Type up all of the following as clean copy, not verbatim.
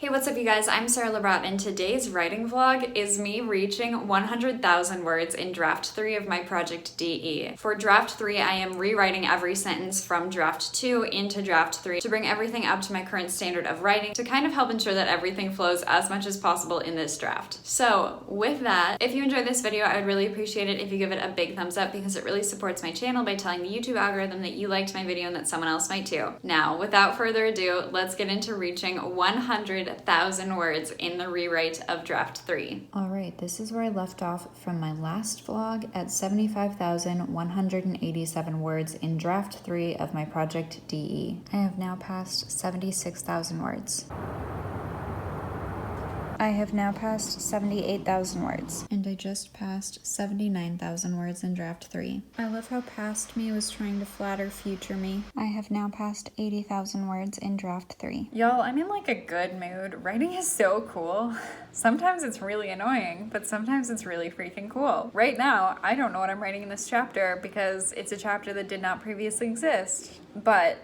Hey, what's up you guys? I'm Sarah Labrat and today's writing vlog is me reaching 100,000 words in draft 3 of my project DE. For draft 3, I am rewriting every sentence from draft 2 into draft 3 to bring everything up to my current standard of writing to kind of help ensure that everything flows as much as possible in this draft. So with that, if you enjoyed this video, I would really appreciate it if you give it a big thumbs up because it really supports my channel by telling the YouTube algorithm that you liked my video and that someone else might too. Now, without further ado, let's get into reaching 100,000 words in the rewrite of draft 3. Alright, this is where I left off from my last vlog at 75,187 words in draft 3 of my project DE. I have now passed 76,000 words. I have now passed 78,000 words, and I just passed 79,000 words in draft 3. I love how past me was trying to flatter future me. I have now passed 80,000 words in draft 3. Y'all, I'm in like a good mood. Writing is so cool. Sometimes it's really annoying, but sometimes it's really freaking cool. Right now, I don't know what I'm writing in this chapter because it's a chapter that did not previously exist, but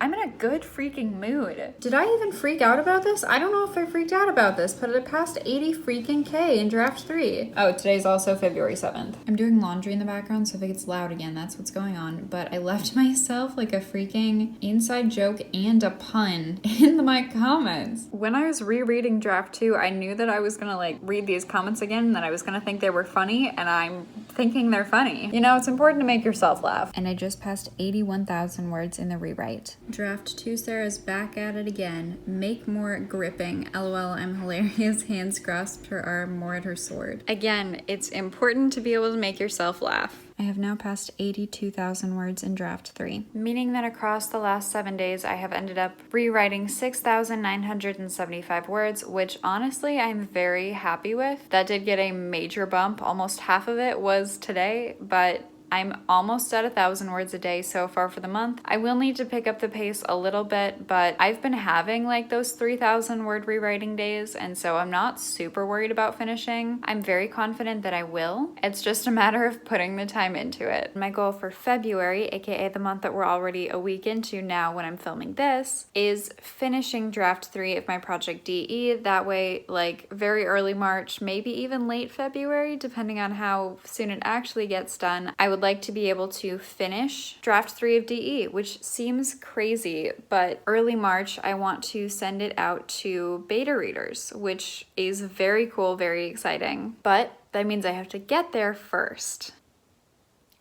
I'm in a good freaking mood. Did I even freak out about this? I don't know if I freaked out about this, but it passed 80 freaking K in draft 3. Oh, today's also February 7th. I'm doing laundry in the background, so if it gets loud again, that's what's going on. But I left myself like a freaking inside joke and a pun in my comments. When I was rereading draft 2, I knew that I was gonna like read these comments again and that I was gonna think they were funny, and I'm thinking they're funny. You know, it's important to make yourself laugh. And I just passed 81,000 words in the rewrite. Draft 2, Sarah's back at it again. Make more gripping. LOL, I'm hilarious. Hands grasped her arm, more at her sword. Again, it's important to be able to make yourself laugh. I have now passed 82,000 words in draft 3. Meaning that across the last 7 days, I have ended up rewriting 6,975 words, which honestly I'm very happy with. That did get a major bump. Almost half of it was today, but I'm almost at 1,000 words a day so far for the month. I will need to pick up the pace a little bit, but I've been having like those 3,000 word rewriting days, and so I'm not super worried about finishing. I'm very confident that I will. It's just a matter of putting the time into it. My goal for February, aka the month that we're already a week into now when I'm filming this, is finishing draft 3 of my project DE. That way, like very early March, maybe even late February, depending on how soon it actually gets done, I would like to be able to finish draft 3 of DE, which seems crazy, but early March I want to send it out to beta readers, which is very cool, very exciting. But that means I have to get there first.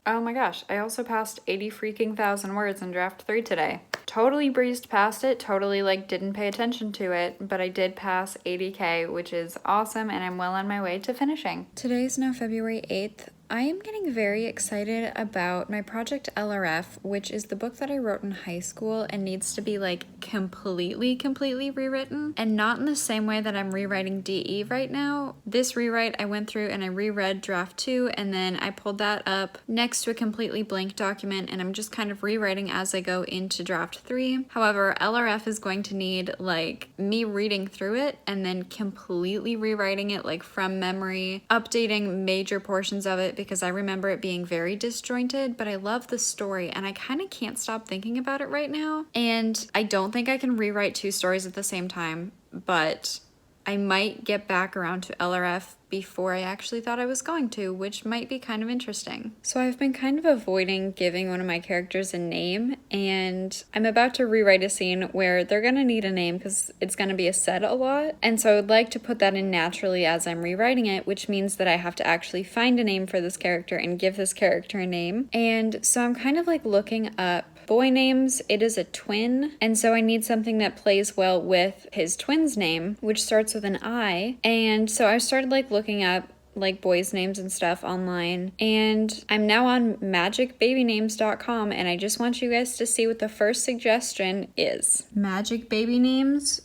Oh my gosh, I also passed 80 freaking thousand words in draft 3 today. Totally breezed past it, totally like didn't pay attention to it, but I did pass 80K, which is awesome, and I'm well on my way to finishing. Today is now February 8th. I am getting very excited about my project LRF, which is the book that I wrote in high school and needs to be like completely rewritten, and not in the same way that I'm rewriting DE right now. This rewrite I went through and I reread draft 2, and then I pulled that up next to a completely blank document, and I'm just kind of rewriting as I go into draft 3. However, LRF is going to need like me reading through it and then completely rewriting it like from memory, updating major portions of it because I remember it being very disjointed, but I love the story and I kind of can't stop thinking about it right now. And I don't think I can rewrite 2 stories at the same time, but I might get back around to LRF before I actually thought I was going to, which might be kind of interesting. So I've been kind of avoiding giving one of my characters a name, and I'm about to rewrite a scene where they're gonna need a name because it's gonna be said a lot. And so I would like to put that in naturally as I'm rewriting it, which means that I have to actually find a name for this character and give this character a name. And so I'm kind of like looking up boy names. It is a twin, and so I need something that plays well with his twin's name, which starts with an I. And so I started like looking up like boys' names and stuff online, and I'm now on magicbabynames.com, and I just want you guys to see what the first suggestion is. Magic baby names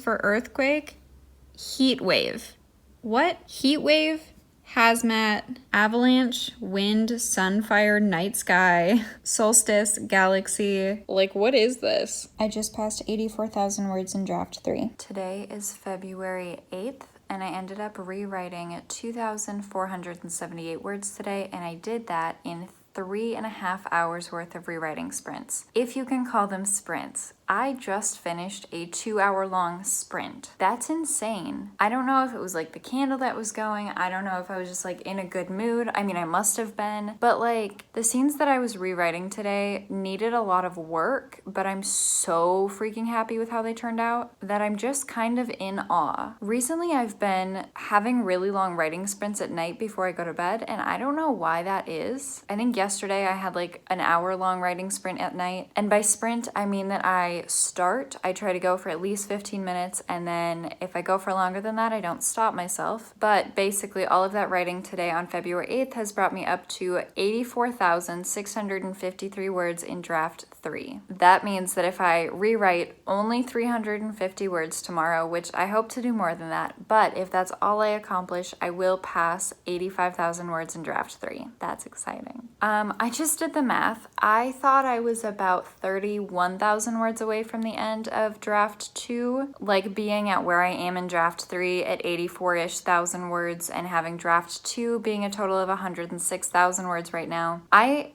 for earthquake, heat wave. What? Heat wave? Hazmat, avalanche, wind, sunfire, night sky, solstice, galaxy. Like, what is this? I just passed 84,000 words in draft 3. Today is February 8th, and I ended up rewriting 2,478 words today, and I did that in 3.5 hours worth of rewriting sprints. If you can call them sprints. I just finished a 2-hour long sprint. That's insane. I don't know if it was like the candle that was going. I don't know if I was just like in a good mood. I mean, I must have been. But like the scenes that I was rewriting today needed a lot of work, but I'm so freaking happy with how they turned out that I'm just kind of in awe. Recently, I've been having really long writing sprints at night before I go to bed, and I don't know why that is. I think yesterday I had like an hour-long writing sprint at night, and by sprint, I mean that I try to go for at least 15 minutes, and then if I go for longer than that, I don't stop myself. But basically, all of that writing today on February 8th has brought me up to 84,653 words in draft 3. That means that if I rewrite only 350 words tomorrow, which I hope to do more than that, but if that's all I accomplish, I will pass 85,000 words in draft 3. That's exciting. I just did the math. I thought I was about 31,000 words away from the end of draft 2, like being at where I am in draft 3 at 84-ish thousand words and having draft 2 being a total of 106,000 words right now. I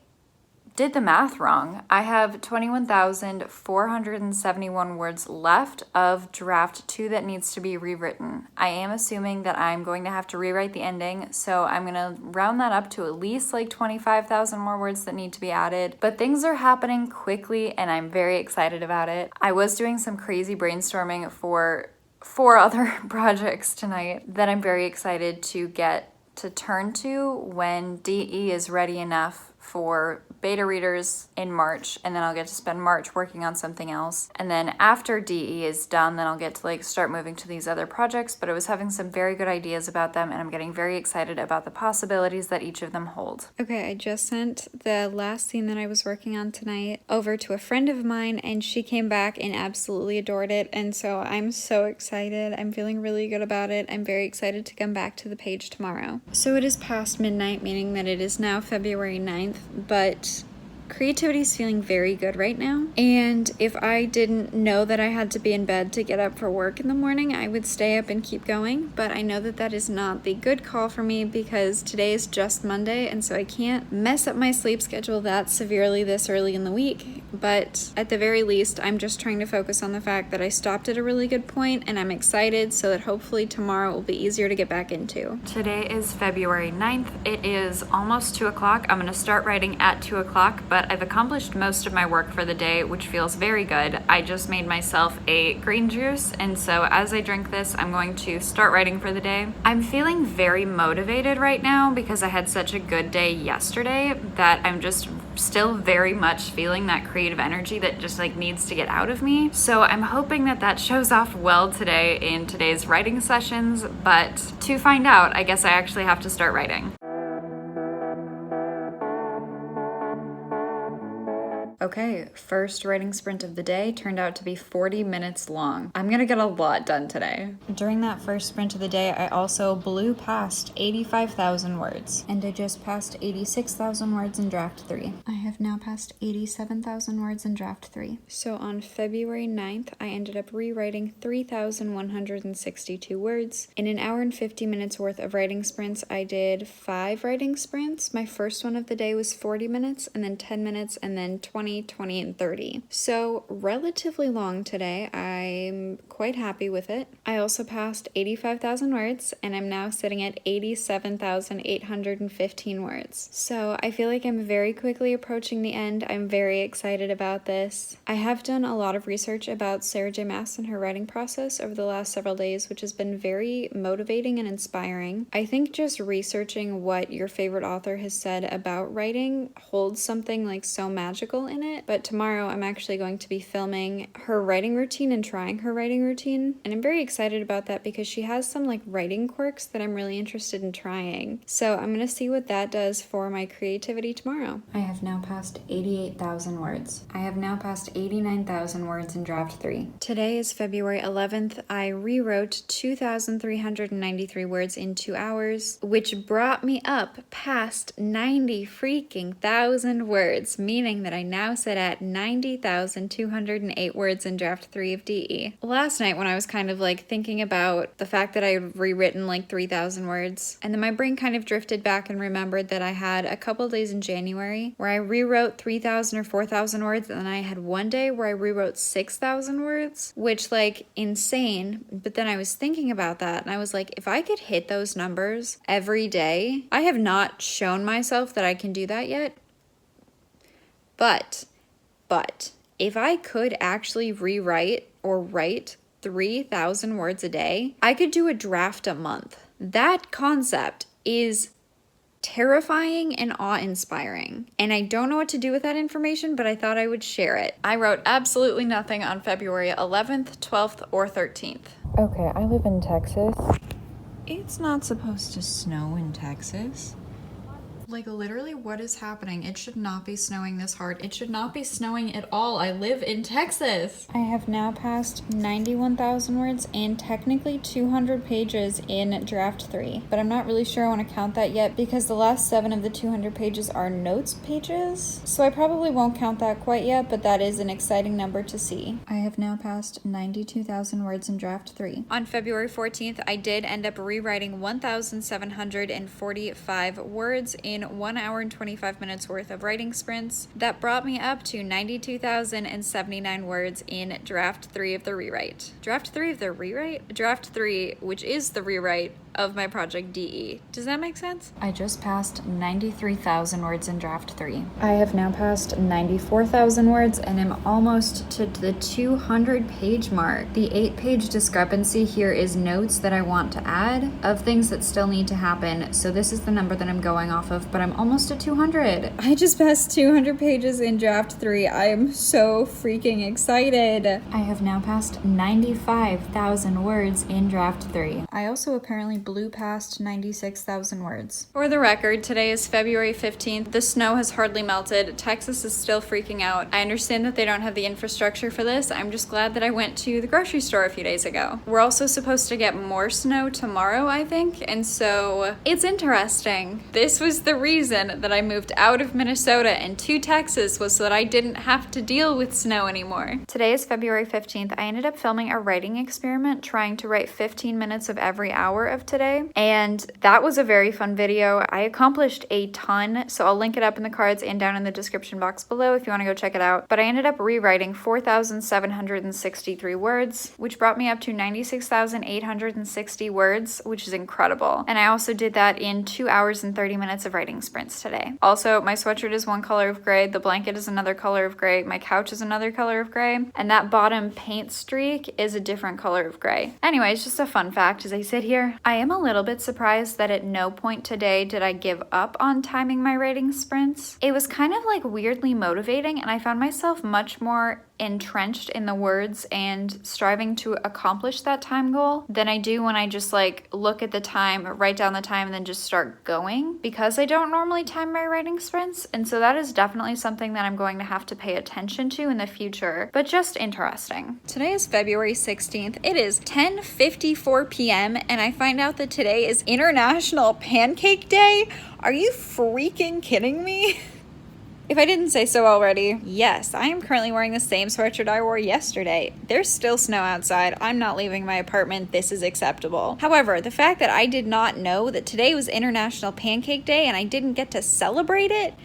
did the math wrong. I have 21,471 words left of draft 2 that needs to be rewritten. I am assuming that I'm going to have to rewrite the ending, so I'm going to round that up to at least like 25,000 more words that need to be added. But things are happening quickly and I'm very excited about it. I was doing some crazy brainstorming for 4 other projects tonight that I'm very excited to get to turn to when DE is ready enough for beta readers in March, and then I'll get to spend March working on something else. And then after DE is done, then I'll get to like start moving to these other projects, but I was having some very good ideas about them and I'm getting very excited about the possibilities that each of them hold. Okay, I just sent the last scene that I was working on tonight over to a friend of mine and she came back and absolutely adored it, and so I'm so excited. I'm feeling really good about it. I'm very excited to come back to the page tomorrow. So it is past midnight, meaning that it is now February 9th, but creativity is feeling very good right now, and if I didn't know that I had to be in bed to get up for work in the morning, I would stay up and keep going, but I know that that is not the good call for me because today is just Monday, and so I can't mess up my sleep schedule that severely this early in the week. But at the very least, I'm just trying to focus on the fact that I stopped at a really good point, and I'm excited so that hopefully tomorrow will be easier to get back into. Today is February 9th. It is almost 2 o'clock. I'm going to start writing at 2 o'clock, but I've accomplished most of my work for the day, which feels very good. I just made myself a green juice, and so as I drink this, I'm going to start writing for the day. I'm feeling very motivated right now because I had such a good day yesterday that I'm just still very much feeling that creative energy that just like needs to get out of me. So I'm hoping that that shows off well today in today's writing sessions, but to find out, I guess I actually have to start writing. Okay, first writing sprint of the day turned out to be 40 minutes long. I'm gonna get a lot done today. During that first sprint of the day, I also blew past 85,000 words, and I just passed 86,000 words in draft 3. I have now passed 87,000 words in draft 3. So on February 9th, I ended up rewriting 3,162 words. In an hour and 50 minutes worth of writing sprints, I did 5 writing sprints. My first one of the day was 40 minutes, and then 10 minutes, and then 20, and 30. So relatively long today. I'm quite happy with it. I also passed 85,000 words, and I'm now sitting at 87,815 words. So I feel like I'm very quickly approaching the end. I'm very excited about this. I have done a lot of research about Sarah J. Maas and her writing process over the last several days, which has been very motivating and inspiring. I think just researching what your favorite author has said about writing holds something like so magical in it. But tomorrow I'm actually going to be filming her writing routine and trying her writing routine, and I'm very excited about that because she has some like writing quirks that I'm really interested in trying. So I'm gonna see what that does for my creativity tomorrow. I have now passed 88,000 words. I have now passed 89,000 words in draft 3. Today is February 11th. I rewrote 2,393 words in 2 hours, which brought me up past 90 freaking thousand words, meaning that I now sit at 90,208 words in draft 3 of DE. Last night when I was kind of like thinking about the fact that I had rewritten like 3,000 words, and then my brain kind of drifted back and remembered that I had a couple days in January where I rewrote 3,000 or 4,000 words, and then I had one day where I rewrote 6,000 words, which like insane. But then I was thinking about that and I was like, if I could hit those numbers every day, I have not shown myself that I can do that yet. But if I could actually rewrite or write 3,000 words a day, I could do a draft a month. That concept is terrifying and awe-inspiring, and I don't know what to do with that information, but I thought I would share it. I wrote absolutely nothing on February 11th, 12th, or 13th. Okay, I live in Texas. It's not supposed to snow in Texas. Like, literally, what is happening? It should not be snowing this hard. It should not be snowing at all. I live in Texas. I have now passed 91,000 words and technically 200 pages in draft 3, but I'm not really sure I want to count that yet because the last 7 of the 200 pages are notes pages, so I probably won't count that quite yet, but that is an exciting number to see. I have now passed 92,000 words in draft 3. On February 14th, I did end up rewriting 1,745 words in 1 hour and 25 minutes worth of writing sprints. That brought me up to 92,079 words in draft 3 of the rewrite. Draft 3 of the rewrite? Draft 3, which is the rewrite of my project DE. Does that make sense? I just passed 93,000 words in draft 3. I have now passed 94,000 words and am almost to the 200 page mark. The 8-page discrepancy here is notes that I want to add of things that still need to happen. So this is the number that I'm going off of, but I'm almost at 200. I just passed 200 pages in draft 3. I am so freaking excited. I have now passed 95,000 words in draft 3. I also apparently blew past 96,000 words. For the record, today is February 15th. The snow has hardly melted. Texas is still freaking out. I understand that they don't have the infrastructure for this. I'm just glad that I went to the grocery store a few days ago. We're also supposed to get more snow tomorrow, I think, and so it's interesting. This was the reason that I moved out of Minnesota and to Texas, was so that I didn't have to deal with snow anymore. Today is February 15th. I ended up filming a writing experiment trying to write 15 minutes of every hour of today, and that was a very fun video. I accomplished a ton, so I'll link it up in the cards and down in the description box below if you want to go check it out. But I ended up rewriting 4,763 words, which brought me up to 96,860 words, which is incredible. And I also did that in 2 hours and 30 minutes of writing sprints today. Also, my sweatshirt is one color of gray, the blanket is another color of gray, my couch is another color of gray, and that bottom paint streak is a different color of gray. Anyways, just a fun fact as I sit here. I am a little bit surprised that at no point today did I give up on timing my writing sprints. It was kind of like weirdly motivating, and I found myself much more entrenched in the words and striving to accomplish that time goal than I do when I just like look at the time, write down the time, and then just start going, because I don't normally time my writing sprints. And so that is definitely something that I'm going to have to pay attention to in the future, but just interesting. Today is February 16th. It is 10:54 p.m. and I find out that today is International Pancake Day. Are you freaking kidding me? If I didn't say so already, yes, I am currently wearing the same sweatshirt I wore yesterday. There's still snow outside. I'm not leaving my apartment. This is acceptable. However, the fact that I did not know that today was International Pancake Day and I didn't get to celebrate it,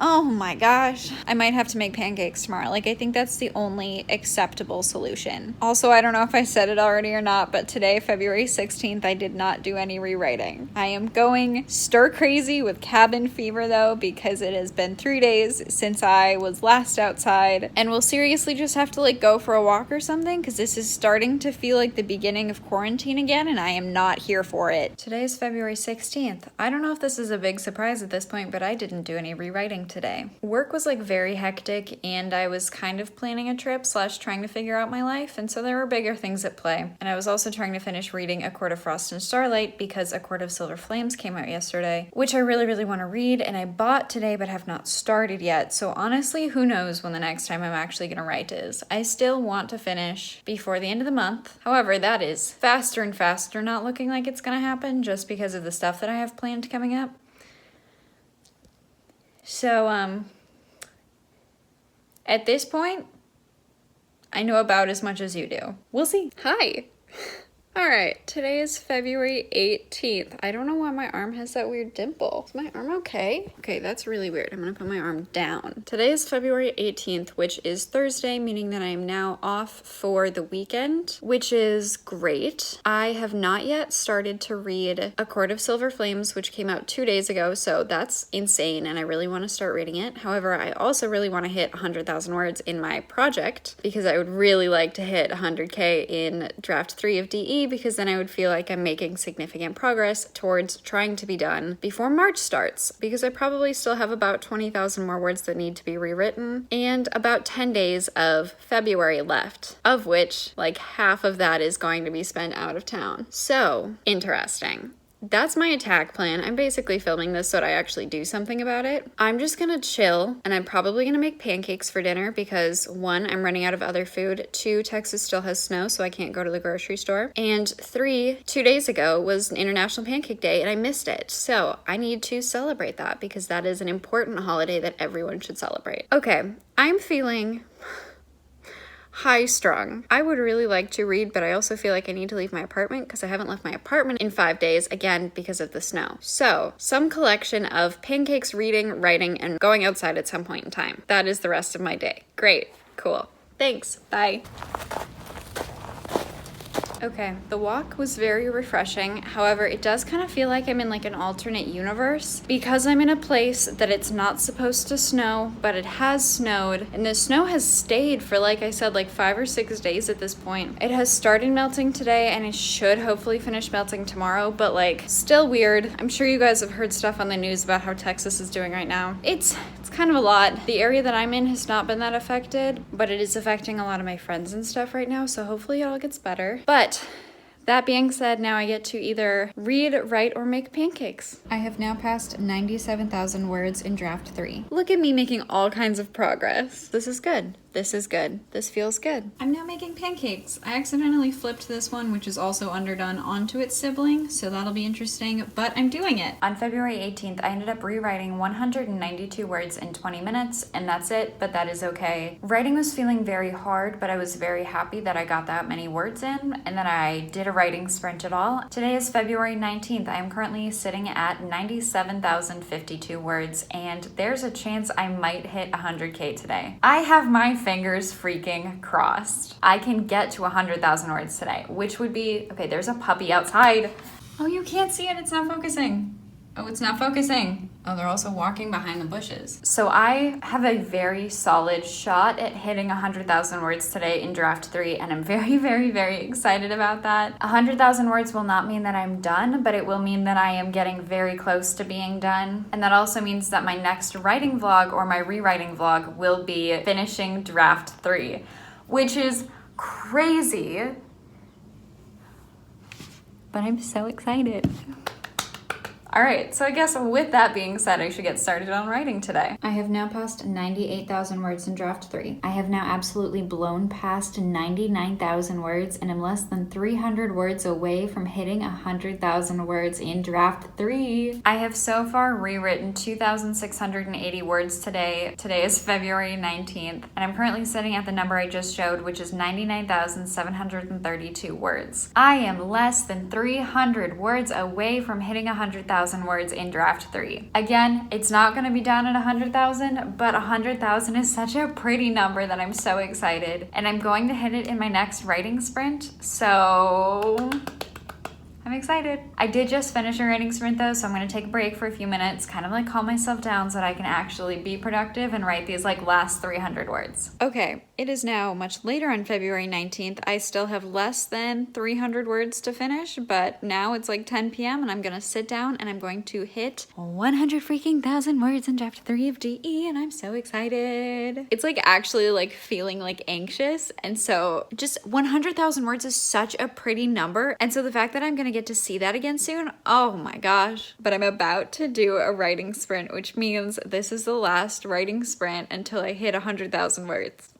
oh my gosh. I might have to make pancakes tomorrow. Like, I think that's the only acceptable solution. Also, I don't know if I said it already or not, but today, February 16th, I did not do any rewriting. I am going stir crazy with cabin fever though, because it has been 3 days since I was last outside, and we'll seriously just have to like go for a walk or something, because this is starting to feel like the beginning of quarantine again, and I am not here for it. Today is February 16th. I don't know if this is a big surprise at this point, but I didn't do any rewriting today. Work was like very hectic, and I was kind of planning a trip / trying to figure out my life, and so there were bigger things at play. And I was also trying to finish reading A Court of Frost and Starlight because A Court of Silver Flames came out yesterday, which I really want to read, and I bought today but have not started yet. So honestly, who knows when the next time I'm actually gonna write is. I still want to finish before the end of the month. However, that is faster and faster not looking like it's gonna happen just because of the stuff that I have planned coming up. So, At this point, I know about as much as you do. We'll see. Hi. All right, today is February 18th. I don't know why my arm has that weird dimple. Is my arm okay? Okay, that's really weird. I'm gonna put my arm down. Today is February 18th, which is Thursday, meaning that I am now off for the weekend, which is great. I have not yet started to read A Court of Silver Flames, which came out 2 days ago, so that's insane, and I really want to start reading it. However, I also really want to hit 100,000 words in my project, because I would really like to hit 100K in draft 3 of DE, because then I would feel like I'm making significant progress towards trying to be done before March starts, because I probably still have about 20,000 more words that need to be rewritten and about 10 days of February left, of which like half of that is going to be spent out of town. So interesting. That's my attack plan. I'm basically filming this so that I actually do something about it. I'm just gonna chill, and I'm probably gonna make pancakes for dinner because 1, I'm running out of other food, 2, Texas still has snow so I can't go to the grocery store, and 3, 2 days ago was an International Pancake Day and I missed it. So I need to celebrate that because that is an important holiday that everyone should celebrate. Okay, I'm feeling high strung. I would really like to read, but I also feel like I need to leave my apartment because I haven't left my apartment in 5 days, again, because of the snow. So, some collection of pancakes, reading, writing, and going outside at some point in time. That is the rest of my day. Great. Cool. Thanks. Bye. Okay, the walk was very refreshing. However, it does kind of feel like I'm in like an alternate universe because I'm in a place that it's not supposed to snow, but it has snowed. And the snow has stayed for, like I said, like 5 or 6 days at this point. It has started melting today and it should hopefully finish melting tomorrow, but like still weird. I'm sure you guys have heard stuff on the news about how Texas is doing right now. It's kind of a lot. The area that I'm in has not been that affected, but it is affecting a lot of my friends and stuff right now, so hopefully it all gets better. But that being said, now I get to either read, write, or make pancakes. I have now passed 97,000 words in draft 3. Look at me making all kinds of progress. This is good. This is good. This feels good. I'm now making pancakes. I accidentally flipped this one, which is also underdone, onto its sibling, so that'll be interesting, but I'm doing it. On February 18th, I ended up rewriting 192 words in 20 minutes, and that's it, but that is okay. Writing was feeling very hard, but I was very happy that I got that many words in, and that I did a writing sprint at all. Today is February 19th. I am currently sitting at 97,052 words, and there's a chance I might hit 100K today. I have my fingers freaking crossed. I can get to 100,000 words today, which would be, okay, there's a puppy outside. Oh, you can't see it, it's not focusing. Oh, it's not focusing. Oh, they're also walking behind the bushes. So I have a very solid shot at hitting 100,000 words today in draft 3, and I'm very, very, very excited about that. 100,000 words will not mean that I'm done, but it will mean that I am getting very close to being done. And that also means that my next writing vlog or my rewriting vlog will be finishing draft 3, which is crazy. But I'm so excited. All right, so I guess with that being said, I should get started on writing today. I have now passed 98,000 words in draft 3. I have now absolutely blown past 99,000 words and am less than 300 words away from hitting 100,000 words in draft 3. I have so far rewritten 2,680 words today. Today is February 19th, and I'm currently sitting at the number I just showed, which is 99,732 words. I am less than 300 words away from hitting 100,000 words in draft 3. Again, it's not going to be done at 100,000, but 100,000 is such a pretty number that I'm so excited, and I'm going to hit it in my next writing sprint, so I'm excited. I did just finish a writing sprint though, so I'm going to take a break for a few minutes, kind of like calm myself down so that I can actually be productive and write these like last 300 words. Okay, it is now much later on February 19th. I still have less than 300 words to finish, but now it's like 10 p.m. and I'm going to sit down and I'm going to hit 100 freaking thousand words in draft 3 of DE, and I'm so excited. It's like actually like feeling like anxious, and so just 100,000 words is such a pretty number, and so the fact that I'm going to get to see that again soon, oh my gosh. But I'm about to do a writing sprint, which means this is the last writing sprint until I hit 100,000 words.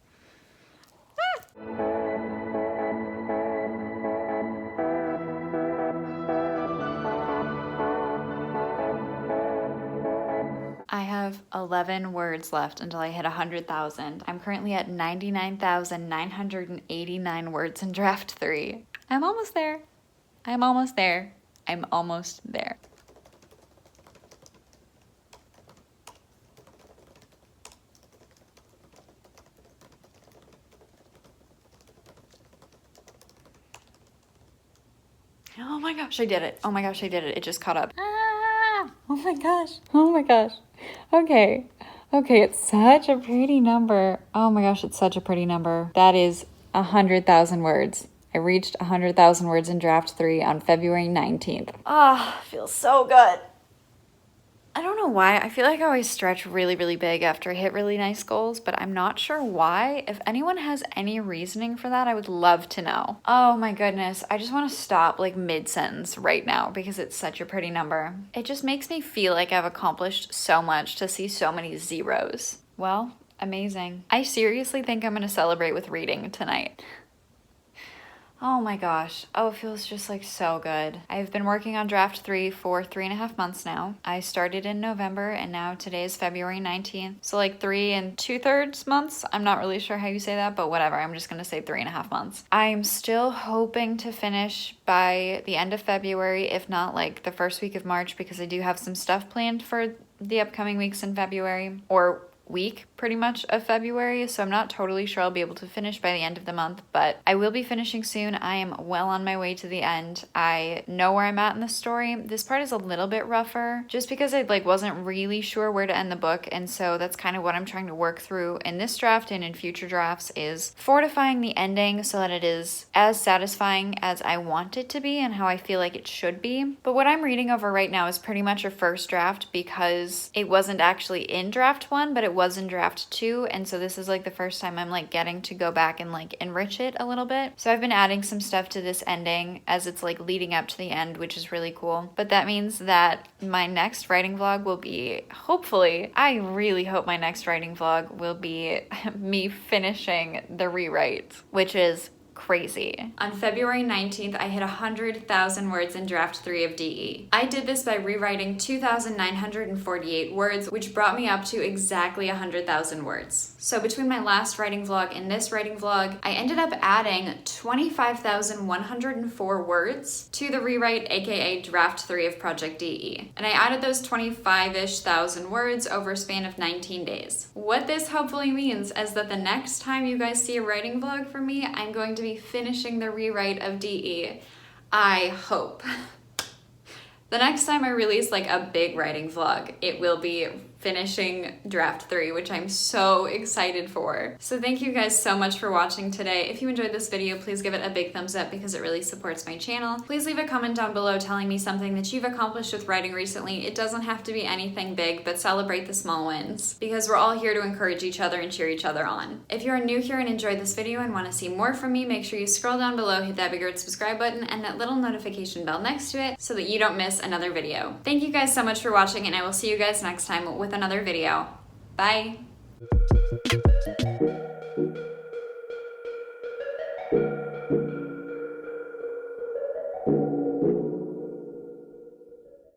I have 11 words left until I hit 100,000. I'm currently at 99,989 words in draft 3. I'm almost there. I'm almost there. I'm almost there. Oh my gosh, I did it. Oh my gosh, I did it. It just caught up. Ah! Oh my gosh. Oh my gosh. Okay. Okay, it's such a pretty number. Oh my gosh, it's such a pretty number. That is 100,000 words. I reached 100,000 words in draft 3 on February 19th. Ah, feels so good. I don't know why. I feel like I always stretch really, really big after I hit really nice goals, but I'm not sure why. If anyone has any reasoning for that, I would love to know. Oh my goodness. I just want to stop like mid-sentence right now because it's such a pretty number. It just makes me feel like I've accomplished so much to see so many zeros. Well, amazing. I seriously think I'm going to celebrate with reading tonight. Oh my gosh. Oh, it feels just like so good. I've been working on draft 3 for 3.5 months now. I started in November and now today is February 19th. So like 3 2/3 months. I'm not really sure how you say that, but whatever. I'm just gonna say 3.5 months. I'm still hoping to finish by the end of February, if not like the first week of March, because I do have some stuff planned for the upcoming weeks in February, or week pretty much of February, so I'm not totally sure I'll be able to finish by the end of the month, but I will be finishing soon. I am well on my way to the end. I know where I'm at in the story. This part is a little bit rougher just because I wasn't really sure where to end the book, and so that's kind of what I'm trying to work through in this draft and in future drafts, is fortifying the ending so that it is as satisfying as I want it to be and how I feel like it should be. But what I'm reading over right now is pretty much a first draft because it wasn't actually in draft 1, but it was in draft 2, and so this is like the first time I'm like getting to go back and like enrich it a little bit. So I've been adding some stuff to this ending as it's like leading up to the end, which is really cool. But that means that my next writing vlog will be, hopefully, I really hope my next writing vlog will be me finishing the rewrite, which is crazy. On February 19th, I hit 100,000 words in draft 3 of DE. I did this by rewriting 2,948 words, which brought me up to exactly 100,000 words. So between my last writing vlog and this writing vlog, I ended up adding 25,104 words to the rewrite, aka draft 3 of Project DE. And I added those 25-ish thousand words over a span of 19 days. What this hopefully means is that the next time you guys see a writing vlog from me, I'm going to be finishing the rewrite of DE. I hope. The next time I release like a big writing vlog, it will be finishing draft 3, which I'm so excited for. So thank you guys so much for watching today. If you enjoyed this video, please give it a big thumbs up because it really supports my channel. Please leave a comment down below telling me something that you've accomplished with writing recently. It doesn't have to be anything big, but celebrate the small wins because we're all here to encourage each other and cheer each other on. If you're new here and enjoyed this video and want to see more from me, make sure you scroll down below, hit that big red subscribe button and that little notification bell next to it so that you don't miss another video. Thank you guys so much for watching, and I will see you guys next time with another video. Bye!